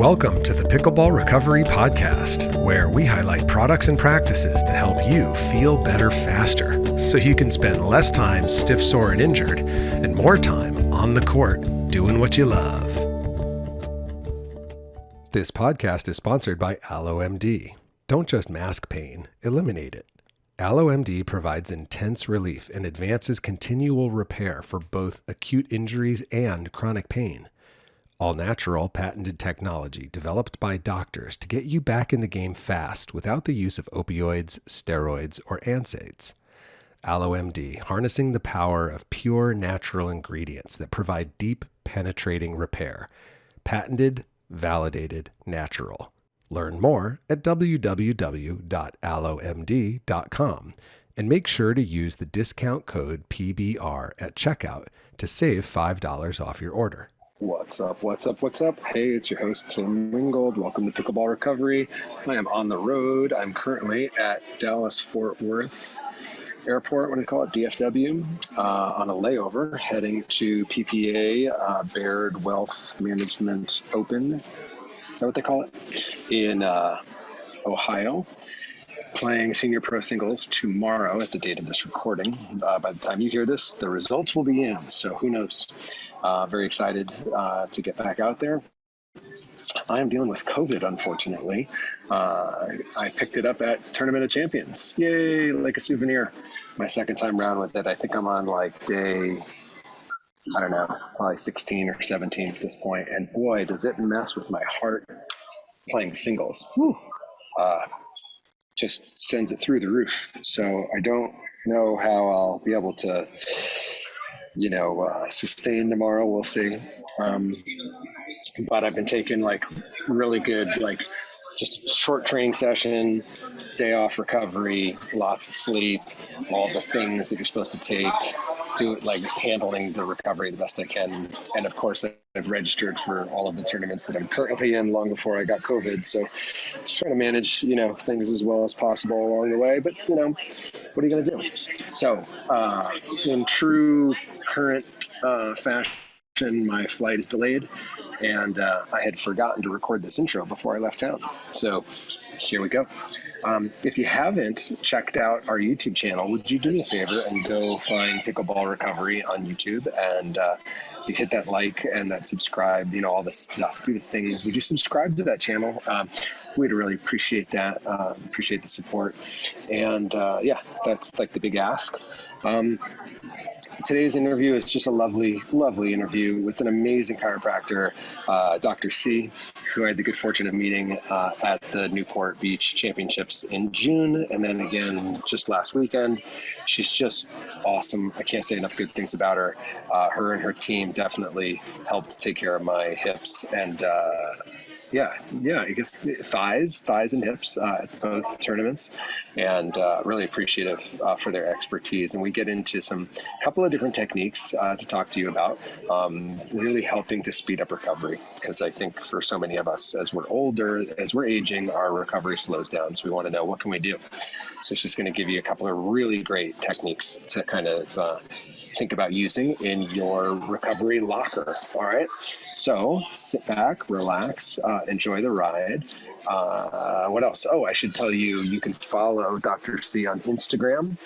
Welcome to the Pickleball Recovery Podcast, where we highlight products and practices to help you feel better faster, so you can spend less time stiff, sore, and injured, and more time on the court doing what you love. This podcast is sponsored by AlloMD. Don't just mask pain, eliminate it. AlloMD provides intense relief and advances continual repair for both acute injuries and chronic pain. All-natural, patented technology developed by doctors to get you back in the game fast without the use of opioids, steroids, or NSAIDs. AlloMD, harnessing the power of pure natural ingredients that provide deep, penetrating repair. Patented, validated, natural. Learn more at www.allomd.com and make sure to use the discount code PBR at checkout to save $5 off your order. What's up? Hey, it's your host, Tim Ringgold. Welcome to Pickleball Recovery. I am on the road. I'm currently at Dallas-Fort Worth Airport, what do you call it, DFW, on a layover, heading to PPA, Baird Wealth Management Open. Is that what they call it? In Ohio. Playing senior pro singles tomorrow at the date of this recording. By the time you hear this, the results will be in, so who knows. Very excited to get back out there. I am dealing with COVID, unfortunately. I picked it up at Tournament of Champions. Yay, like a souvenir. My second time around with it. I think I'm on like day, I don't know, probably 16 or 17 at this point. And boy, does it mess with my heart playing singles. Whew. Just sends it through the roof. So I don't know how I'll be able to, sustain tomorrow. We'll see. But I've been taking like really good, just short training session, day off recovery, lots of sleep, all the things that you're supposed to take, handling the recovery the best I can. And of course, I've registered for all of the tournaments that I'm currently in long before I got COVID. So just trying to manage, things as well as possible along the way. But, what are you going to do? So in true current fashion, my flight is delayed, and I had forgotten to record this intro before I left town. So here we go. If you haven't checked out our YouTube channel, would you do me a favor and go find Pickleball Recovery on YouTube and you hit that like and that subscribe, all the stuff, do the things. Would you subscribe to that channel? We'd really appreciate that. Appreciate the support. And that's like the big ask. Today's interview is just a lovely, lovely interview with an amazing chiropractor, Dr. C, who I had the good fortune of meeting at the Newport Beach Championships in June, and then again just last weekend. She's just awesome. I can't say enough good things about her. Her and her team definitely helped take care of my hips and I guess thighs and hips at both tournaments, and really appreciative for their expertise. And we get into a couple of different techniques to talk to you about, really helping to speed up recovery, because I think for so many of us, as we're older, as we're aging, our recovery slows down. So we want to know, what can we do? So she's going to give you a couple of really great techniques to kind of think about using in your recovery locker. All right. So sit back, relax, enjoy the ride. What else? Oh, I should tell you, you can follow Dr. C on Instagram.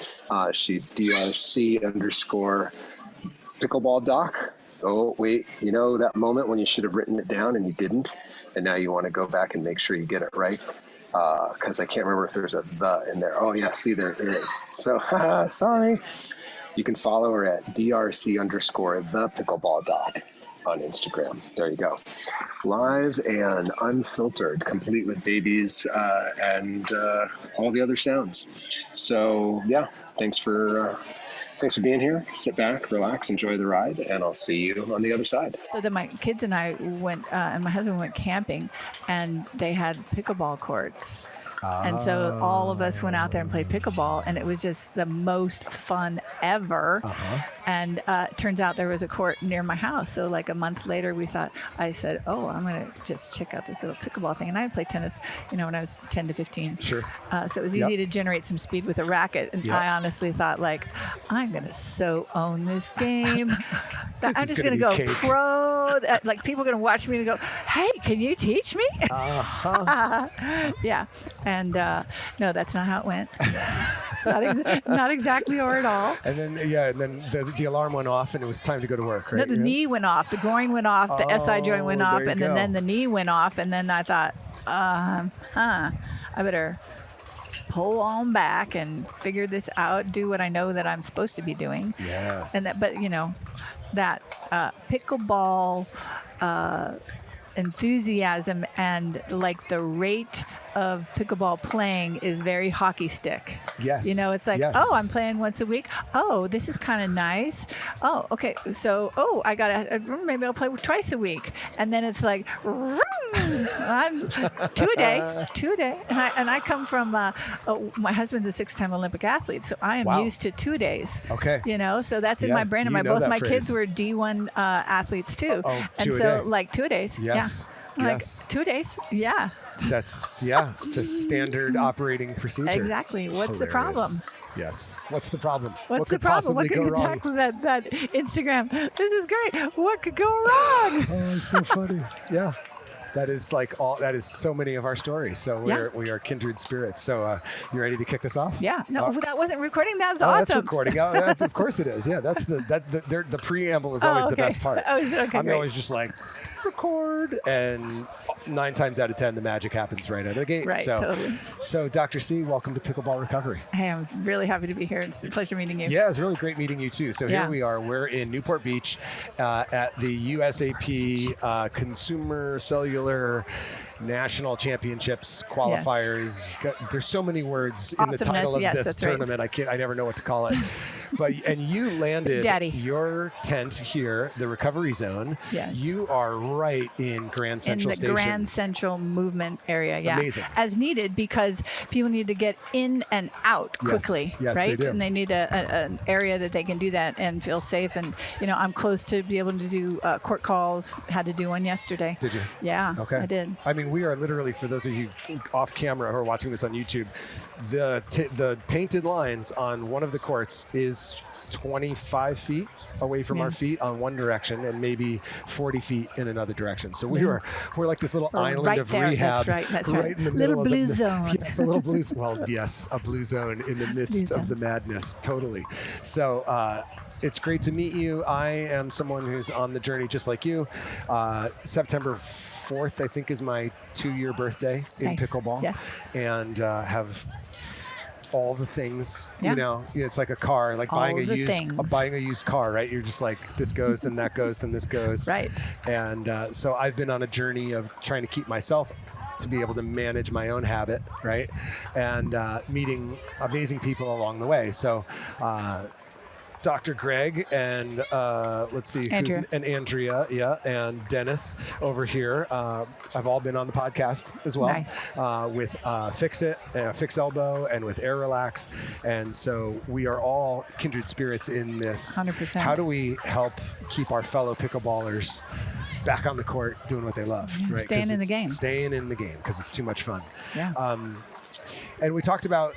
She's DRC_Pickleball Doc. Oh, wait, that moment when you should have written it down and you didn't, and now you want to go back and make sure you get it right. Because I can't remember if there's a the in there. Oh yeah, see, there it is. So sorry. You can follow her at DRC_the_Pickleball Doc on Instagram. There you go. Live and unfiltered, complete with babies and all the other sounds. So yeah, thanks for being here. Sit back, relax, enjoy the ride, and I'll see you on the other side. So then my kids and I went, and my husband went camping, and they had pickleball courts. And so all of us went out there and played pickleball, and it was just the most fun forever. And turns out there was a court near my house. So like a month later, I said, oh, I'm going to just check out this little pickleball thing. And I had played tennis, when I was 10 to 15. Sure. So it was easy to generate some speed with a racket. And I honestly thought, like, I'm going to so own this game. I'm just going to go pro. Like, people are going to watch me and go, hey, can you teach me? Yeah. And no, that's not how it went. Not exactly or at all. And then the alarm went off and it was time to go to work, right? No, the knee went off, the groin went off, the SI joint went off, and then the knee went off. And then I thought, I better pull on back and figure this out, do what I know that I'm supposed to be doing. Yes. And that pickleball enthusiasm and like the rate of pickleball playing is very hockey stick. Yes. It's like, oh, I'm playing once a week. Oh, this is kind of nice. Oh, okay. So, maybe I'll play twice a week. And then it's like, I'm two a day. And I come from, my husband's a 6-time Olympic athlete, so I am used to 2 days. Okay. So that's in my brain. And both my kids were D1 athletes too. And so like 2 days. Yes. Yeah. Like 2 days. Yeah. That's just standard operating procedure. Exactly. What's the problem? Yes. What's the problem? What's the problem? What could exactly that Instagram? This is great. What could go wrong? Oh, it's so funny. Yeah. That is that is so many of our stories. So we are kindred spirits. So you ready to kick this off? Yeah. No, that wasn't recording. That's awesome. That's recording. Of course it is. Yeah. That's the preamble is always the best part. I'm always just like, record, and 9 times out of 10 the magic happens right out of the gate. Right, totally. So Dr. C, welcome to Pickleball Recovery. Hey, I'm really happy to be here. It's a pleasure meeting you. Yeah, it's really great meeting you too. So here we are. We're in Newport Beach at the USAP Consumer Cellular National Championships qualifiers. Yes. There's so many words in the title of this tournament. Right. I never know what to call it. And you landed your tent here, the recovery zone. Yes. You are right in Grand Central Station. In the Grand Central movement area, yeah. Amazing. As needed, because people need to get in and out quickly, yes, right? They do. And they need an area that they can do that and feel safe. And, I'm close to be able to do court calls. Had to do one yesterday. Did you? Yeah, okay. I did. I mean, we are literally, for those of you off camera who are watching this on YouTube, the painted lines on one of the courts is 25 feet away from our feet on one direction and maybe 40 feet in another direction. So we're like this little island of rehab. That's right. In the middle of blue zone. Yes, a little blue zone. Well, yes, a blue zone in the midst of the madness. Totally. So it's great to meet you. I am someone who's on the journey just like you. September 4th, I think, is my 2-year birthday in pickleball. Yes. And have all the things, it's like a car, like buying a used car, right? You're just like, this goes, then that goes, then this goes. Right. And so I've been on a journey of trying to keep myself to be able to manage my own habit, right? And meeting amazing people along the way. So Dr. Greg and Andrea, and Dennis over here have all been on the podcast as well. Nice. With Fix It, Fix Elbow, and with Air Relax. And so we are all kindred spirits in this. 100%. How do we help keep our fellow pickleballers back on the court doing what they love? Right? Staying in the game. Staying in the game because it's too much fun. Yeah. And we talked about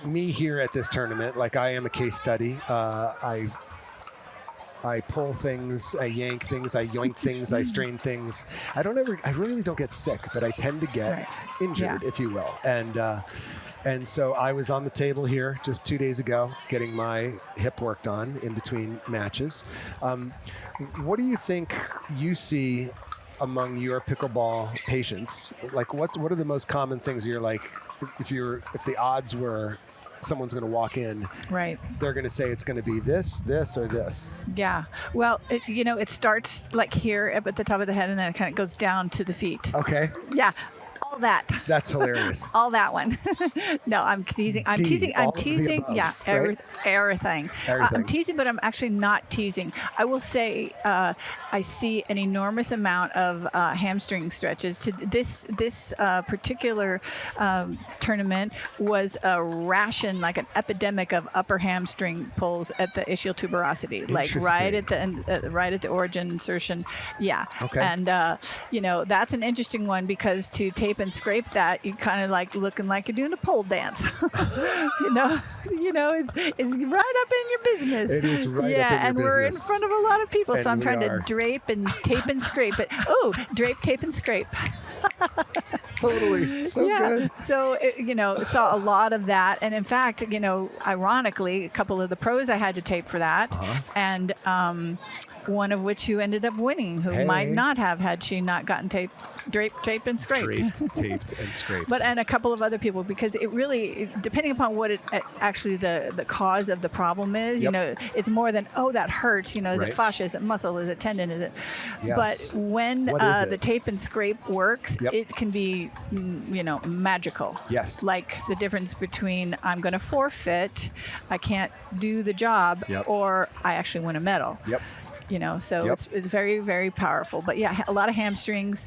me here at this tournament, like I am a case study. I pull things, I yank things, I yoink things, I strain things. I really don't get sick, but I tend to get injured, if you will. And so I was on the table here just 2 days ago, getting my hip worked on in between matches. What do you think you see among your pickleball patients? Like, what are the most common things you're like, if the odds were someone's going to walk in, right, they're going to say it's going to be this, or this? Yeah. Well, it starts like here at the top of the head, and then it kind of goes down to the feet. Okay. Yeah. all that. That's hilarious. All that one. No, I'm teasing. I'm D, teasing. I'm all of the teasing. above, Yeah, right? everything. I'm Everything. teasing, but I'm actually not teasing. I will say I see an enormous amount of hamstring stretches. To this particular tournament was a ration, like an epidemic of upper hamstring pulls at the ischial tuberosity, like right at the end, right at the origin insertion. Yeah. Okay. And that's an interesting one because to tape and scrape that, you kind of like looking like you're doing a pole dance. It's right up in your business. It is right up in your and we're in business. front of a lot of people, And so I'm we trying are. to drape and tape and scrape it. Oh, drape, tape, and scrape. Totally. So good. So, saw a lot of that. And in fact, ironically, a couple of the pros I had to tape for that. And one of which who ended up winning, who might not have had she not gotten draped, taped, and scraped. Draped, taped, and scraped. And a couple of other people, because it really, depending upon what it actually the cause of the problem is, it's more than, that hurts, is it fascia, is it muscle, is it tendon, is it? Yes. But when the tape and scrape works, it can be, magical. Yes. Like the difference between I'm going to forfeit, I can't do the job, or I actually win a medal. Yep. It's very, very powerful. But yeah, a lot of hamstrings,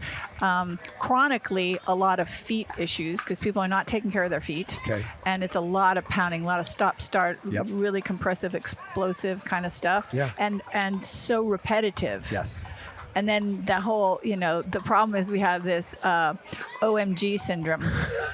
chronically, a lot of feet issues because people are not taking care of their feet. Okay. And it's a lot of pounding, a lot of stop-start, really compressive, explosive kind of stuff. Yeah. And so repetitive. Yes. And then the whole, the problem is we have this OMG syndrome.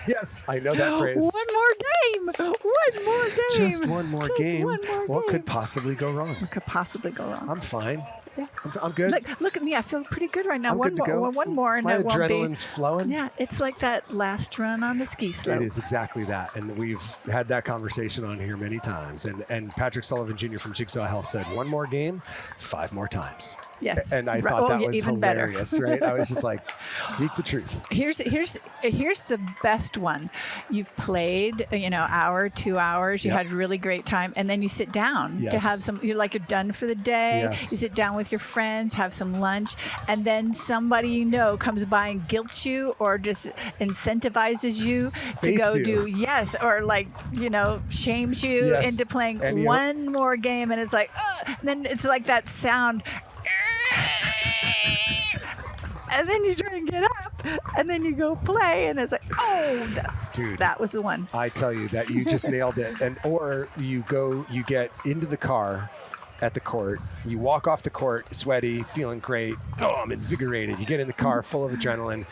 Yes, I know that phrase. One more game. One more game. Just one more game. What game. could possibly go wrong? What could possibly go wrong? I'm fine. Yeah. I'm good. Look at me. I feel pretty good right now. I'm One good to more, go. one more, and My it won't be. adrenaline's flowing. Yeah, it's like that last run on the ski slope. It is exactly that. And we've had that conversation on here many times. And Patrick Sullivan Jr. from Jigsaw Health said, one more game, 5 more times. Yes. And I thought that was even hilarious, better. right? I was just like, speak the truth. Here's the best one. You've played, hour, 2 hours. You had a really great time, and then you sit down to have some. You're done for the day. Yes. You sit down with your friends, have some lunch, and then somebody comes by and guilts you or just incentivizes you to Hates go you. do shames you into playing and one more game, and it's like, and then it's like that sound. And then you try and get up, and then you go play, and it's like, Dude, that was the one. I tell you that you just nailed it. Or you get into the car at the court, you walk off the court sweaty, feeling great. I'm invigorated. You get in the car full of adrenaline,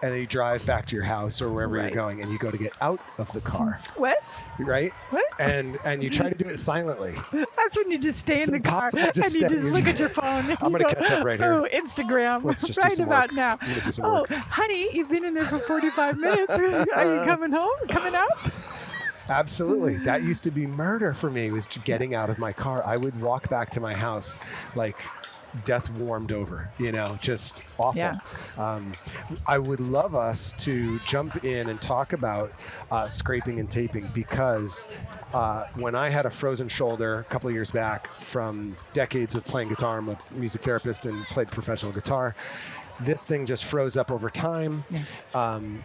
and then you drive back to your house or wherever you're going, and you go to get out of the car. What? Right? What? And you try to do it silently. That's when you just stay in the car impossible. and Just you stay- just look at your phone. I'm going to catch up right here. Oh, Instagram. Let's just do right some about work. now. I'm gonna do some Oh, work. honey, you've been in there for 45 minutes. Are you coming home? Coming out? Absolutely. That used to be murder for me, was getting out of my car. I would walk back to my house like death warmed over, just awful. Yeah. I would love us to jump in and talk about scraping and taping because when I had a frozen shoulder a couple of years back from decades of playing guitar, I'm a music therapist and played professional guitar. This thing just froze up over time.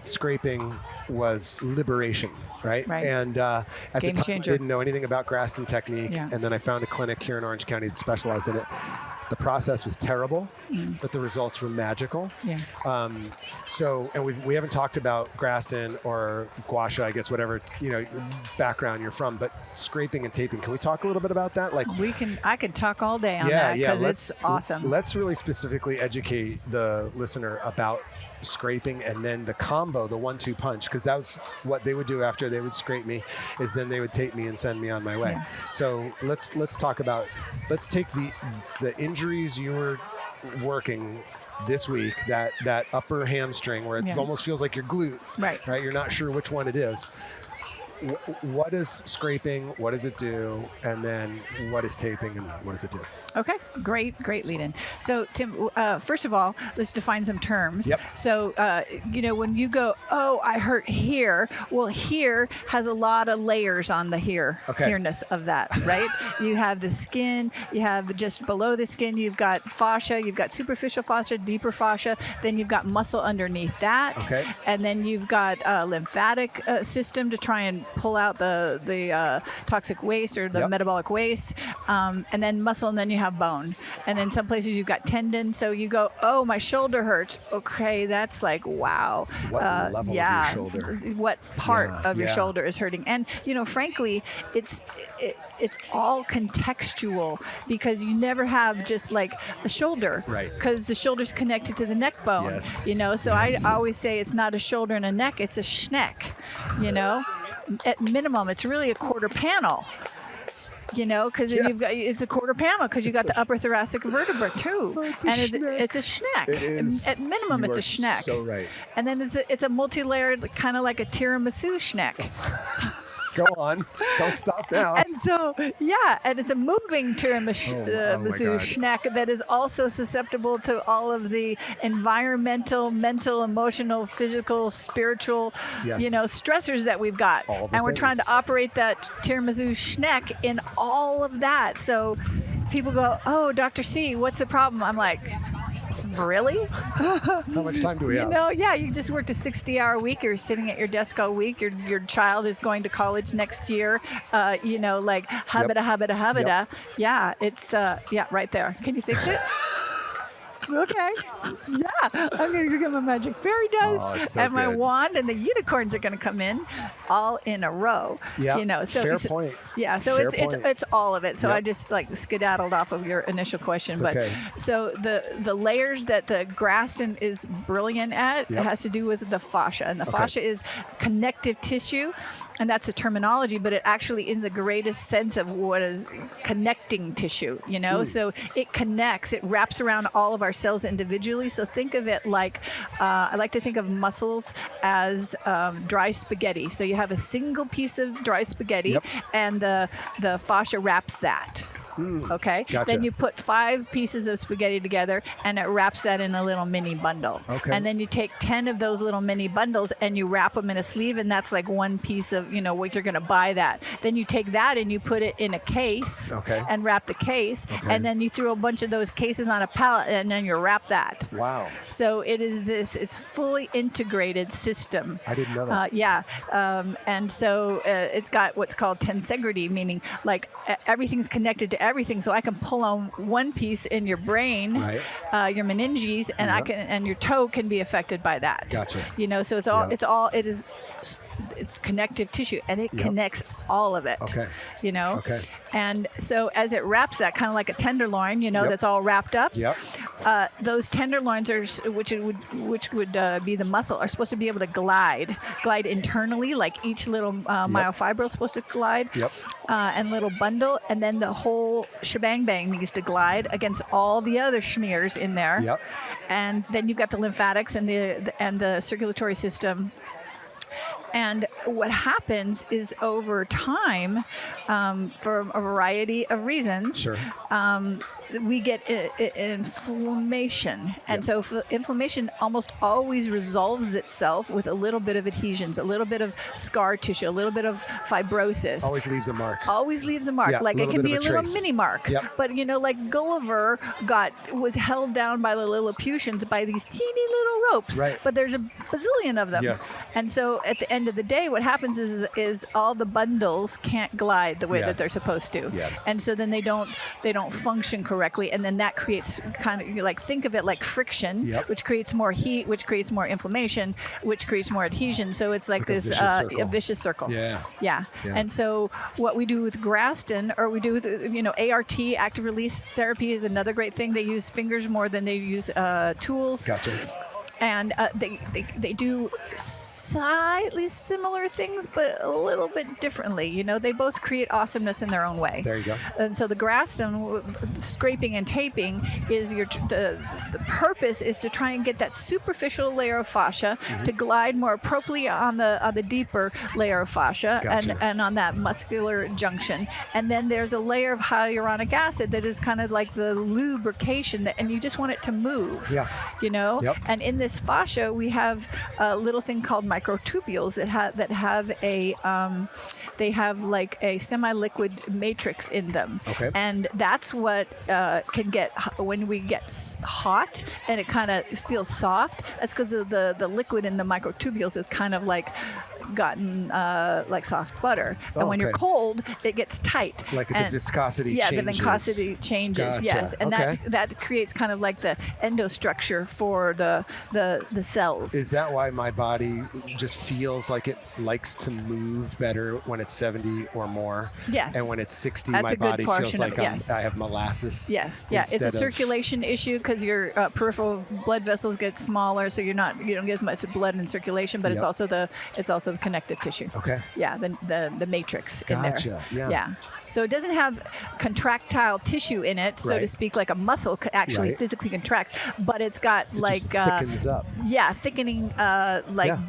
Scraping was liberation, right? And at Game the time, changer. I didn't know anything about Graston technique. Yeah. And then I found a clinic here in Orange County that specialized in it. The process was terrible, but the results were magical. Yeah. And we haven't talked about Graston or Gua Sha, I guess, whatever background you're from, but scraping and taping. Can we talk a little bit about that? I could talk all day on that because it's awesome. Let's really specifically educate the listener about scraping and then the combo, the 1-2 punch, because that was what they would do after they would scrape me, is then they would tape me and send me on my way. Yeah. So let's take the injuries you were working this week, that upper hamstring where it almost feels like your glute, right? You're not sure which one it is. what is scraping? What does it do? And then what is taping and what does it do? Okay, great lead in. So Tim, first of all, let's define some terms. Yep. So, when you go, oh, I hurt here, well, here has a lot of layers on the here-ness of that, right? You have the skin, you have just below the skin, you've got fascia, you've got superficial fascia, deeper fascia, then you've got muscle underneath that. Okay. And then you've got a lymphatic system to try and pull out the toxic waste or the metabolic waste, and then muscle, and then you have bone. And then some places you've got tendon. So you go, oh, my shoulder hurts. Okay, that's like, wow. What level of your shoulder? What part of your shoulder is hurting? And, frankly, it's all contextual, because you never have just like a shoulder. Right. Because the shoulder's connected to the neck bone. Yes. So Yes. I always say it's not a shoulder and a neck, it's a schneck, At minimum, it's really a quarter panel. Because it's a quarter panel, because you got the upper thoracic vertebra too, it's a schneck. It is. At minimum, it's a schneck. So right. And then it's a multi-layered, kind of like a tiramisu schneck. Go on. Don't stop now. And so, and it's a moving tiramisu schneck that is also susceptible to all of the environmental, mental, emotional, physical, spiritual, stressors that we've got. And we're trying to operate that tiramisu schneck in all of that. So people go, oh, Dr. C, what's the problem? I'm like, really? How much time do we have? You just worked a 60-hour week. You're sitting at your desk all week. Your child is going to college next year. Like habita. Yep. Yeah, it's right there. Can you fix it? Okay. Yeah. I'm going to go get my magic fairy dust so and my good. wand, and the unicorns are going to come in all in a row. Yeah. Fair point. Yeah. So Fair it's all of it. So Yep. I just like skedaddled off of your initial question. It's but okay. so the layers that the Graston is brilliant at has to do with the fascia. And the fascia is connective tissue, and that's a terminology, but it actually in the greatest sense of what is connecting tissue, So it connects, it wraps around all of our cells individually. So think of it like, I like to think of muscles as dry spaghetti. So you have a single piece of dry spaghetti, and the fascia wraps that. Okay. Gotcha. Then you put 5 pieces of spaghetti together, and it wraps that in a little mini bundle. Okay. And then you take 10 of those little mini bundles and you wrap them in a sleeve, and that's like one piece of what you're going to buy that. Then you take that and you put it in a case and wrap the case, and then you throw a bunch of those cases on a pallet, and then you wrap that. Wow. So it's fully integrated system. I didn't know that. And so it's got what's called tensegrity, meaning like everything's connected to everything. So I can pull on one piece in your brain, your meninges, and and your toe can be affected by that. Gotcha. So it's connective tissue, and it connects all of it. Okay. Okay. And so as it wraps that, kind of like a tenderloin, that's all wrapped up. Yep. Those tenderloins which would be the muscle, are supposed to be able to glide internally, like each little myofibril is supposed to glide. Yep. And little bundle, and then the whole shebang bang needs to glide against all the other schmears in there. Yep. And then you've got the lymphatics and the circulatory system. And what happens is over time, for a variety of reasons, we get inflammation. And so inflammation almost always resolves itself with a little bit of adhesions, a little bit of scar tissue, a little bit of fibrosis. Always leaves a mark. Yeah, like it can be a little mini mark. Yep. But, like Gulliver was held down by the Lilliputians by these teeny little ropes. Right. But there's a bazillion of them. Yes. And so at the end of the day, what happens is all the bundles can't glide the way that they're supposed to. Yes. And so then they don't function correctly, and then that creates kind of like, think of it like friction, which creates more heat, which creates more inflammation, which creates more adhesion. So it's like this a vicious circle. Yeah. And so what we do with Graston, or we do with ART, active release therapy, is another great thing. They use fingers more than they use tools. Gotcha. And they do slightly similar things, but a little bit differently. You know, they both create awesomeness in their own way. There you go. And so the Graston scraping and taping is the purpose is to try and get that superficial layer of fascia to glide more appropriately on the deeper layer of fascia and on that muscular junction. And then there's a layer of hyaluronic acid that is kind of like the lubrication, and you just want it to move. Yeah. You know. Yep. And in this fascia, we have a little thing called microtubules that have like a semi-liquid matrix in them. Okay. And that's what can get when we get hot and it kind of feels soft. That's because the liquid in the microtubules is kind of like gotten like soft butter. And when you're cold, it gets tight. Like the viscosity changes. Yeah, the viscosity changes. Gotcha. Yes, and that creates kind of like the endostructure for the cells. Is that why my body just feels like it likes to move better when it's 70 or more? Yes. And when it's 60, That's my a good body portion feels like of it, yes. I have molasses. Yes, yeah, it's a circulation issue because your peripheral blood vessels get smaller, so you don't get as much blood in circulation. But it's also the connective tissue. Okay. Yeah, the matrix in there. Gotcha. Yeah. Yeah. So it doesn't have contractile tissue in it, so to speak, like a muscle actually physically contracts, but it's got It like just thickens up. Yeah, thickening,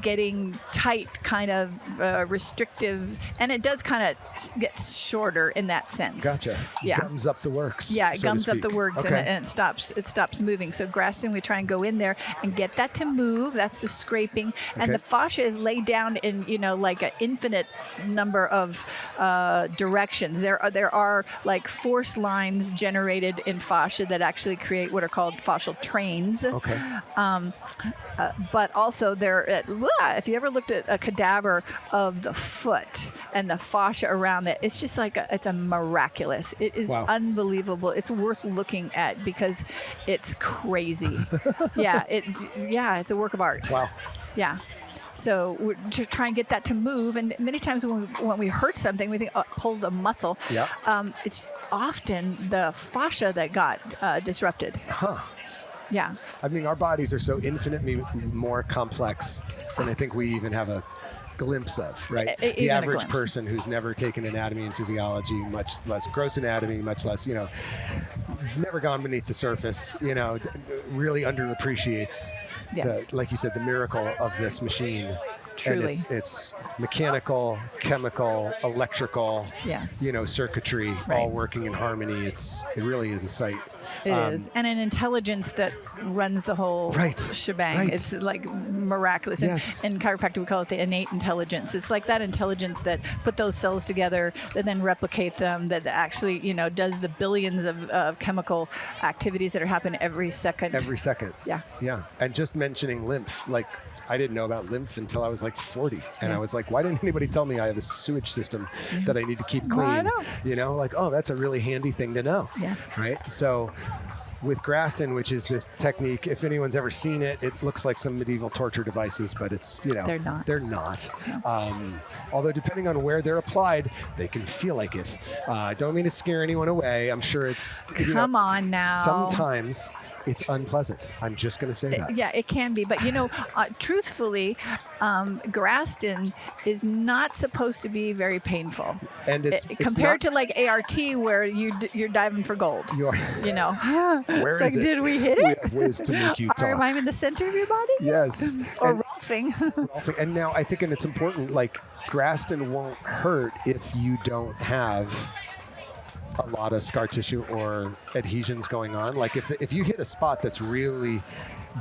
getting tight, kind of restrictive, and it does kind of get shorter in that sense. Gotcha. Yeah. Gums up the works. Yeah, it so to gums up the speak. works Okay. and it stops moving. So Graston, we try and go in there and get that to move. That's the scraping, and the fascia is laid down in like an infinite number of directions. There are like force lines generated in fascia that actually create what are called fascial trains. Okay. But also if you ever looked at a cadaver of the foot and the fascia around it, it's just like it's a miraculous. It is unbelievable. It's worth looking at because it's crazy. It's a work of art. Wow. Yeah. So we're to try and get that to move, and many times when we hurt something, we think pulled a muscle. Yeah. It's often the fascia that got disrupted. Huh. Yeah. I mean, our bodies are so infinitely more complex than I think we even have a glimpse of, right? The average person who's never taken anatomy and physiology, much less gross anatomy, much less, never gone beneath the surface, really underappreciates like you said, the miracle of this machine. Truly. And it's mechanical, chemical, electrical, circuitry, all working in harmony. It really is a sight. It is. And an intelligence that runs the whole shebang. Right. It's like miraculous. Yes. In chiropractic, we call it the innate intelligence. It's like that intelligence that put those cells together and then replicate them, that actually, does the billions of chemical activities that are happening every second. Every second. Yeah. Yeah. And just mentioning lymph, like, I didn't know about lymph until I was like 40. And I was like, why didn't anybody tell me I have a sewage system that I need to keep clean? I know. That's a really handy thing to know. Yes. Right? So with Graston, which is this technique, if anyone's ever seen it, it looks like some medieval torture devices, but it's, they're not. They're not. No. Although depending on where they're applied, they can feel like it. I don't mean to scare anyone away. I'm sure it's... Come on now. Sometimes... it's unpleasant. I'm just going to say that. Yeah, it can be. But, truthfully, Graston is not supposed to be very painful. And it's compared to like ART where you're diving for gold. Where It's is like, it? did we hit We it? have ways to make you talk. Or am I in the center of your body? Yes. Or rolfing. And now I think, and it's important, like Graston won't hurt if you don't have a lot of scar tissue or adhesions going on. Like if you hit a spot that's really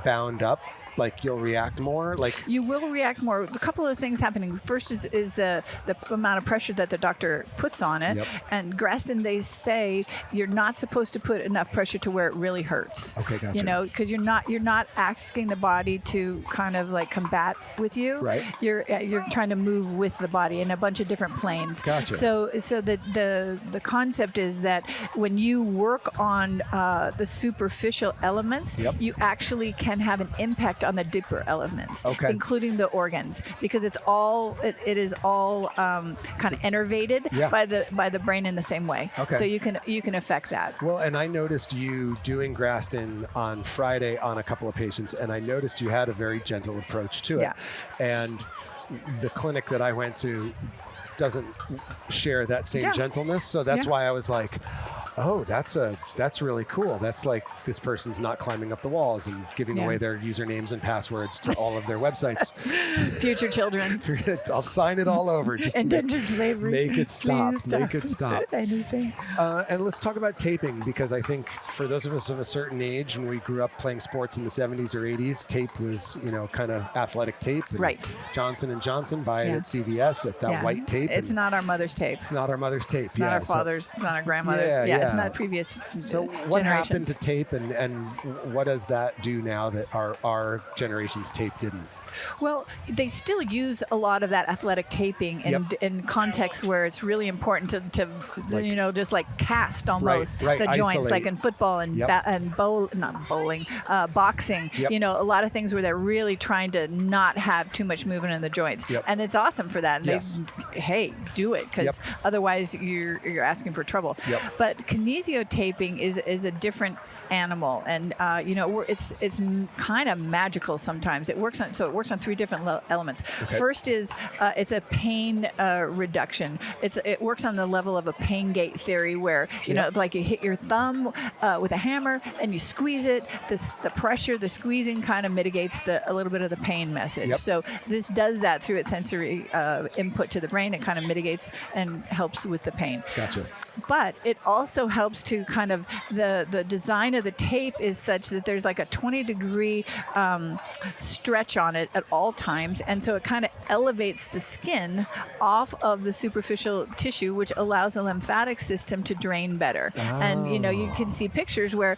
bound up, like you'll react more? Like you will react more. A couple of things happening. First is the amount of pressure that the doctor puts on it. Yep. And Graston, they say you're not supposed to put enough pressure to where it really hurts. Okay, gotcha. You know, because you're not asking the body to kind of like combat with you. Right. You're trying to move with the body in a bunch of different planes. Gotcha. So the concept is that when you work on the superficial elements, Yep. you actually can have an impact worked on the deeper elements, Okay. including the organs, because it is all kind of innervated Yeah. by the brain in the same way. Okay. So you can affect that. Well, and I noticed you doing Graston on Friday on a couple of patients, and I noticed you had a very gentle approach to it. Yeah. And the clinic that I went to doesn't share that same Yeah. gentleness, so that's Yeah. why I was like, oh, that's really cool. That's like this person's not climbing up the walls and giving Yeah. away their usernames and passwords to all of their websites. Future children. I'll sign it all over. Just Endangered slavery. make it stop. Please stop. Make it stop. Anything. And let's talk about taping, because I think for those of us of a certain age, when we grew up playing sports in the 70s or 80s, tape was, kind of athletic tape. And Right. Johnson & Johnson, buy it Yeah. at CVS, at that Yeah. white tape. It's and not our mother's tape. It's not our mother's tape. It's not our father's. It's not our grandmother's. Yeah, It's yeah. not previous So what happened generations. to tape, and what does that do now that our generation's tape didn't? Well, they still use a lot of that athletic taping in contexts where it's really important to just like cast almost Right, the joints, isolate. like in football and not bowling, boxing. Yep. A lot of things where they're really trying to not have too much movement in the joints, Yep. and it's awesome for that. And Yes. do it, because Yep. otherwise you're asking for trouble. Yep. But kinesiotaping is a different animal, and it's kind of magical sometimes. It works on 3 different elements. Okay. First is it's a pain reduction. It works on the level of a pain gate theory, where like you hit your thumb with a hammer and you squeeze it. The pressure, the squeezing kind of mitigates a little bit of the pain message. Yep. So this does that through its sensory input to the brain. It kind of mitigates and helps with the pain. Gotcha. But it also helps to kind of the design of the tape is such that there's like a 20-degree stretch on it at all times, and so it kind of elevates the skin off of the superficial tissue, which allows the lymphatic system to drain better. And you can see pictures where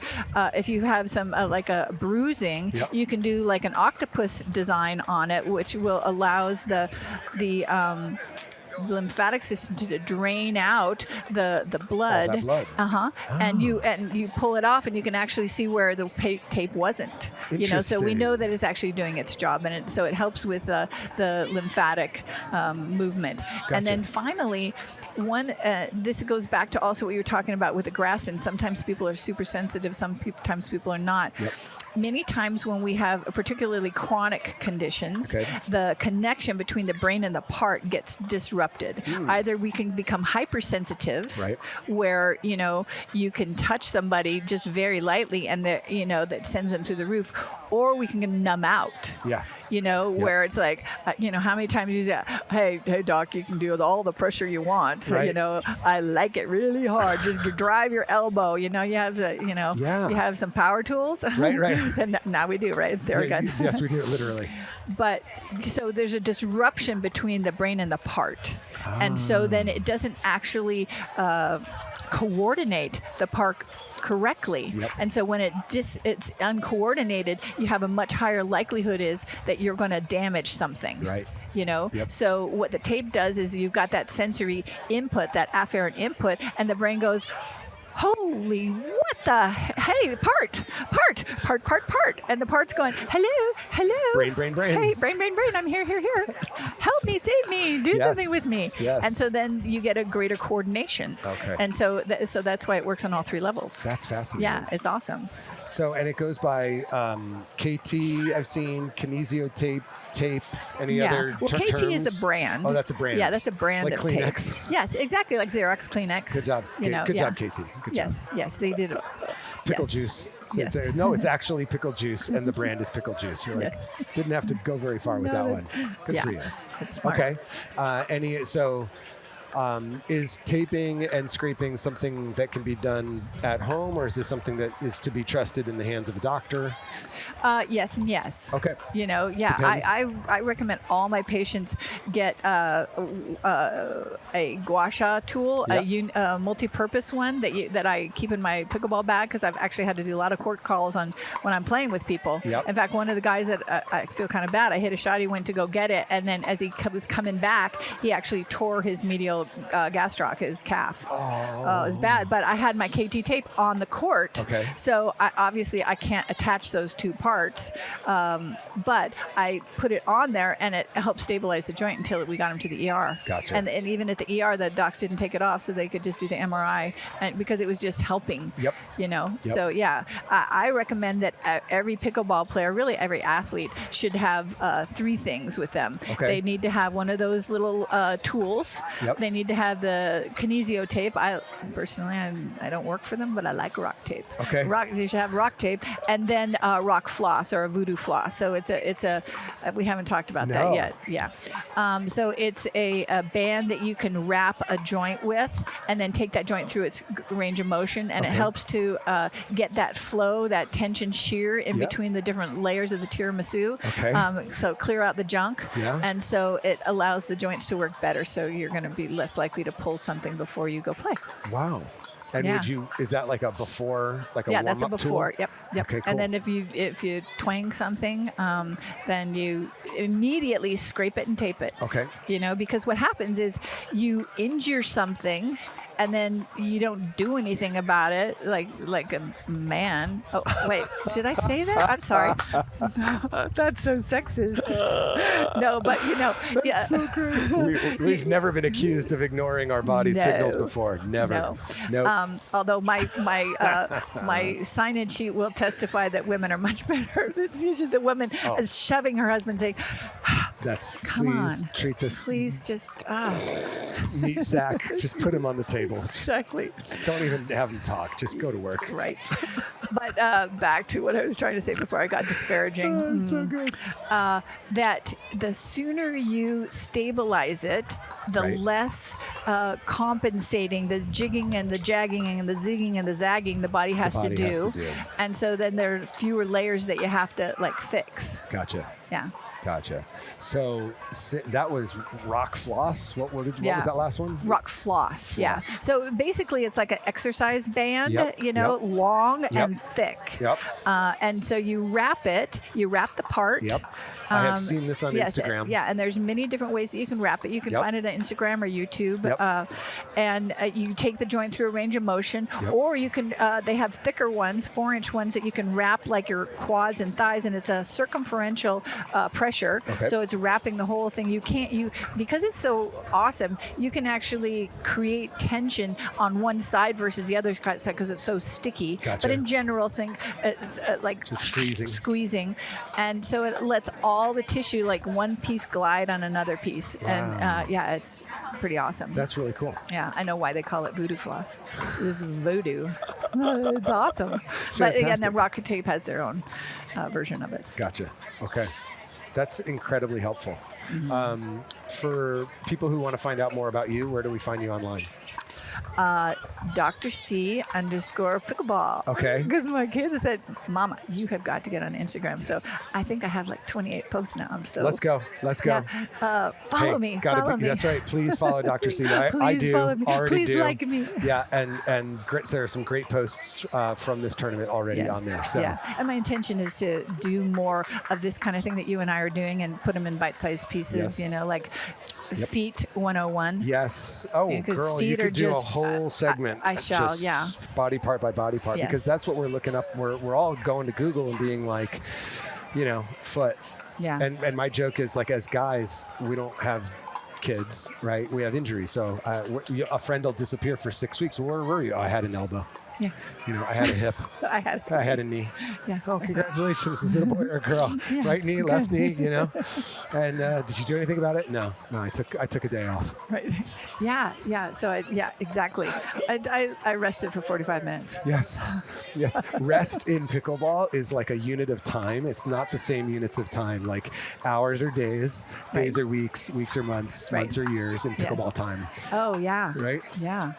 if you have some like a bruising, Yep. you can do like an octopus design on it, which will allows the lymphatic system to drain out the blood. that blood. And you pull it off, and you can actually see where the tape wasn't. So we Interesting. know that it's actually doing its job, and so it helps with the lymphatic movement. And then finally, this goes back to also what you were talking about with the Graston. Sometimes people are super sensitive. Sometimes people are not. Yep. Many times when we have particularly chronic conditions, Okay. the connection between the brain and the part gets disrupted. Either we can become hypersensitive, Right. where you can touch somebody just very lightly, and that sends them through the roof, or we can numb out. Yeah. Where it's like, how many times you say, hey doc, you can do all the pressure you want. Right. I like it really hard. Just drive your elbow. You have Yeah. you have some power tools. Right. And now we do, right? There we go. Yes, we do, literally. But so there's a disruption between the brain and the part. And so then it doesn't actually coordinate the part correctly. Yep. And so when it's uncoordinated, you have a much higher likelihood is that you're going to damage something. Right. Yep. So what the tape does is you've got that sensory input, that afferent input, and the brain goes, holy, what the, hey, part. And the part's going, hello. Brain. Hey, brain, I'm here. Help me, save me, do Yes. something with me. Yes. And so then you get a greater coordination. Okay. And so that's why it works on all 3 levels. That's fascinating. Yeah, it's awesome. So, and it goes by KT, I've seen, kinesiotape, tape, any other Well, KT terms? is a brand. Oh, that's a brand. Yeah, that's a brand Like of Kleenex? tape. Yes, exactly, like Xerox, Kleenex. Good job. Good job, KT. Good job. Yes, they did. Pickle yes. juice. Yes. No, it's actually pickle juice, and the brand is pickle juice. You're like, didn't have to go very far with that No, one. Good for you. It's smart. Okay. Is taping and scraping something that can be done at home, or is this something that is to be trusted in the hands of a doctor? Yes and yes. Okay. Depends. I recommend all my patients get a gua sha tool, a multi-purpose one that I keep in my pickleball bag, because I've actually had to do a lot of court calls on when I'm playing with people. Yep. In fact, one of the guys that I feel kind of bad, I hit a shot, he went to go get it, and then as he was coming back, he actually tore his medial broke gastroc, his calf. Oh, it was bad. But I had my KT tape on the court. Okay. So obviously I can't attach those two parts, but I put it on there and it helped stabilize the joint until we got him to the ER. Gotcha. And even at the ER, the docs didn't take it off, so they could just do the MRI, and because it was just helping. Yep. You know. Yep. So yeah, I recommend that every pickleball player, really every athlete, should have 3 things with them. Okay. They need to have one of those little tools. Yep. They need to have the kinesio tape. I personally, I don't work for them, but I like rock tape. Okay. You should have rock tape, and then rock floss or a voodoo floss. So it's a we haven't talked about that yet. Yeah. So it's a band that you can wrap a joint with, and then take that joint through its range of motion, and it helps to get that flow, that tension shear in between the different layers of the tiramisu. Okay. So clear out the junk. Yeah. And so it allows the joints to work better. So you're going to be less likely to pull something before you go play. Wow. And is that like a before, like a warm-up that's a before. tool? Yep. Okay, cool. And then if you twang something, then you immediately scrape it and tape it. Okay. You know, because what happens is you injure something, and then you don't do anything about it, like a man. Oh, wait, did I say that? I'm sorry. That's so sexist. No, but That's so great. We've never been accused of ignoring our body signals before. Never. No. Although my sign-in sheet will testify that women are much better. It's usually the woman is shoving her husband, saying, "Come please on, treat this. Please just meat sack. Just put him on the table. Exactly. Don't even have him talk. Just go to work. Right. But back to what I was trying to say before I got disparaging. Oh, so good. That the sooner you stabilize it, the less compensating, the jigging and the jagging and the zigging and the zagging the body has to do. And so then there are fewer layers that you have to fix. Gotcha. Yeah. Gotcha. So that was rock floss. What was that last one? Rock floss. Yeah. So basically, it's like an exercise band, long and thick. Yep. And so you wrap the part. Yep. I have seen this on Instagram. Yeah, and there's many different ways that you can wrap it. You can find it on Instagram or YouTube. Yep. And you take the joint through a range of motion, or you can, they have thicker ones, 4-inch ones that you can wrap like your quads and thighs, and it's a circumferential pressure. Okay. So it's wrapping the whole thing. Because it's so awesome, you can actually create tension on one side versus the other side because it's so sticky. Gotcha. But in general, it's like just squeezing. And so it lets all the tissue, like one piece glide on another piece. Wow. And it's pretty awesome. That's really cool. Yeah, I know why they call it voodoo floss. This is voodoo. It's awesome. Fantastic. But again, the Rocket Tape has their own version of it. Gotcha. Okay. That's incredibly helpful. Mm-hmm. For people who want to find out more about you, where do we find you online? Dr. C _pickleball. Okay. Because my kids said, "Mama, you have got to get on Instagram." So I think I have like 28 posts now. So let's go. Yeah. Follow me. That's right. Please follow Dr. C. I do. Follow me. Already Please do. like me. Yeah, and there are some great posts from this tournament already on there. So. Yeah, and my intention is to do more of this kind of thing that you and I are doing and put them in bite-sized pieces. Yes. Like Feet 101. Yes. Oh, girl, you could do a whole segment. I shall, body part by body part, because that's what we're looking up. We're all going to Google and being like, foot. Yeah. And my joke is, like, as guys, we don't have kids, right? We have injuries. So a friend will disappear for 6 weeks. Where were you? Oh, I had an elbow. Yeah. I had a hip. I had a knee. Yeah. Oh, congratulations. Is it a boy or a girl? Yeah. Right knee, left knee, And did you do anything about it? No, I took a day off. Right. Yeah. So exactly. I rested for 45 minutes. Yes. Rest in pickleball is like a unit of time. It's not the same units of time. Like hours are days, days are weeks, weeks are months, months are years in pickleball time. Oh yeah. Right. Yeah.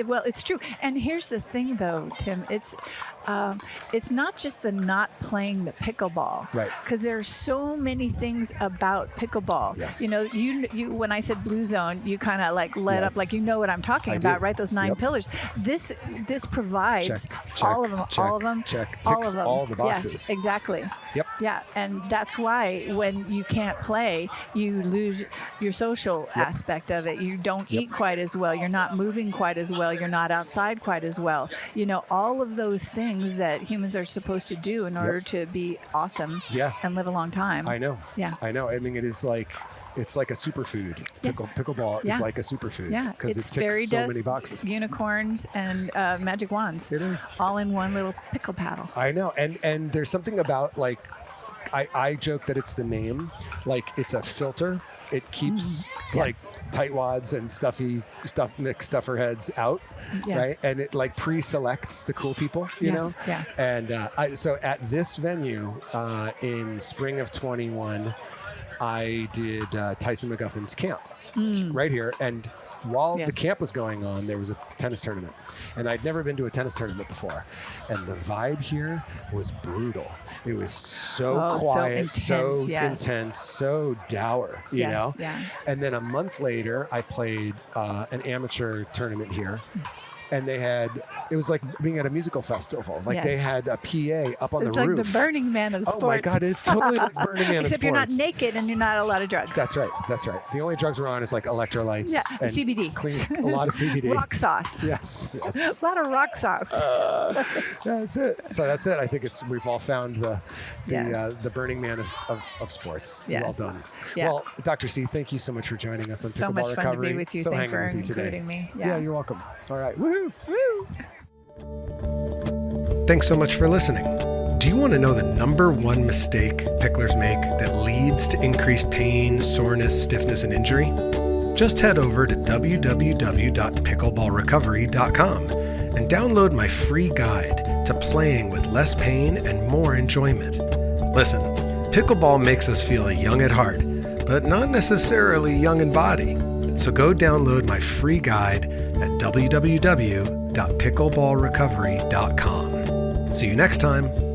Well, it's true. And here's the thing, though, Tim. It's it's not just the not playing the pickleball, Right. Because there are so many things about pickleball. Yes. You know, you when I said blue zone, you kind of like let Yes. up, like you know what I'm talking I about, do. right? Those 9 Yep. pillars. This provides Check, all of them. check, all of them. check. All Ticks of them. all the boxes. Yes, exactly. Yep. Yeah, and that's why when you can't play, you lose your social aspect of it. You don't eat quite as well. You're not moving quite as well. You're not outside quite as well. You know, all of those things that humans are supposed to do in order to be awesome and live a long time. I know. Yeah. I know. I mean, it's like a superfood. Yes. Pickleball is like a superfood. Yeah, because it it's ticks fairy so dust, many boxes. unicorns, and magic wands. It is. All in one little pickle paddle. I know. And there's something about, like, I joke that it's the name. Like, it's a filter. It keeps like tightwads and mixed stuffer heads out, right? And it like pre-selects the cool people, you know? Yeah. And so at this venue in spring of 21, I did Tyson McGuffin's camp right here. And while the camp was going on, there was a tennis tournament. And I'd never been to a tennis tournament before. And the vibe here was brutal. It was so quiet, so intense, so dour, you know? Yeah. And then a month later, I played an amateur tournament here. And it was like being at a musical festival. Like they had a PA up on the roof. It's like the Burning Man of sports. Oh my God, it's totally like Burning Man of sports. Except you're not naked and you're not a lot of drugs. That's right. The only drugs we're on is like electrolytes. And CBD. A lot of CBD. Rock sauce. Yes. A lot of rock sauce. That's it. So that's it. I think we've all found the Burning Man of sports. Yes. Well done. Yeah. Well, Dr. C, thank you so much for joining us on So Pickleball much fun Recovery. to be with you. So Thanks hanging for with you today. including me. Yeah, you're welcome. All right. Woohoo. Woo! Thanks so much for listening. Do you want to know the number one mistake picklers make that leads to increased pain, soreness, stiffness, and injury? Just head over to www.pickleballrecovery.com and download my free guide to playing with less pain and more enjoyment. Listen, pickleball makes us feel young at heart, but not necessarily young in body. So go download my free guide at www.pickleballrecovery.com. See you next time.